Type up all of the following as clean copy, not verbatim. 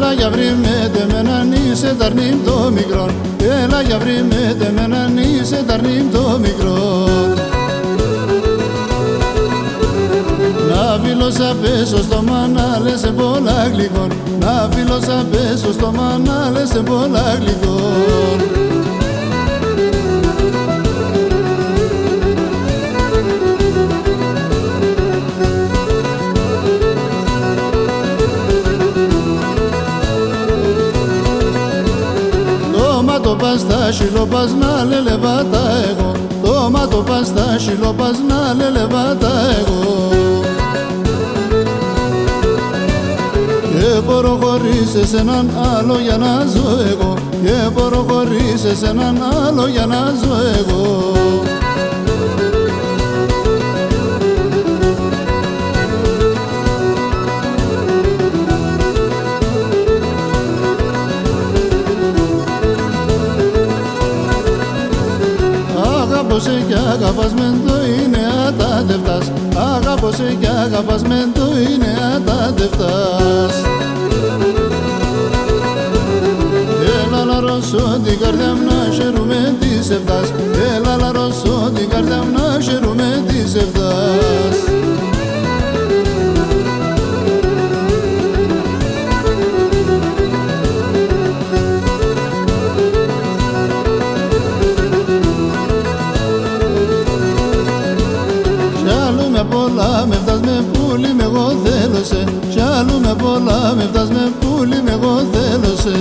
Έλα για βρει με τεμέναν είσαι ταρνίμ το μικρόν. Έλα για βρει με τεμέναν είσαι ταρνίμ το μικρόν. Να φιλώσα πέσω στο μανάλε σε πολλά γλυκόν. Να φιλώσα πέσω στο μανάλε σε πολλά γλυκόν. Το πας σιλοπάς να λελεβάτα εγώ. Το μάτω πας τα σιλοπάς να λελεβάτα εγώ. Και μπορώ χωρίς εσέναν άλλο για να ζω εγώ. Και μπορώ χωρίς εσέναν άλλο για να ζω εγώ. Αγαπώ σε κι αγαπάς μεν το είναι ατάδευτας. Αγαπώ σε κι αγαπάς μεν το είναι ατάδευτας. Έλα λαρώσω την καρδιά μου να χαίρουμε τις εφτάς. Έλα λαρώσω την καρδιά μου να χαίρουμε τις εφτάς. Πολλά με φτάς με πουλί με εγώ θέλω σε. Κι άλλου με πολλά με φτάς με πουλί με εγώ θέλω σε.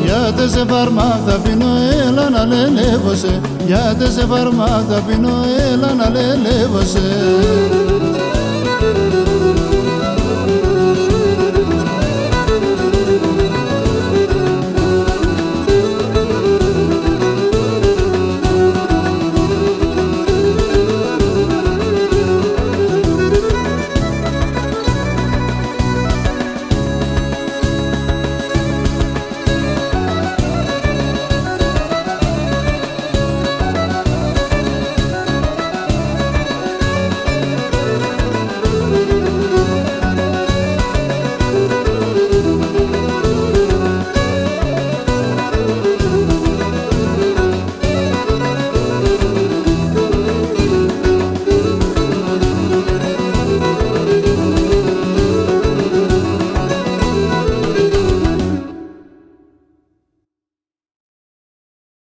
Γιατί σε φαρμάκ θα πίνω έλα να λελεύω σε. Γιατί σε φαρμάκ θα πίνω έλα να λελεύω σε.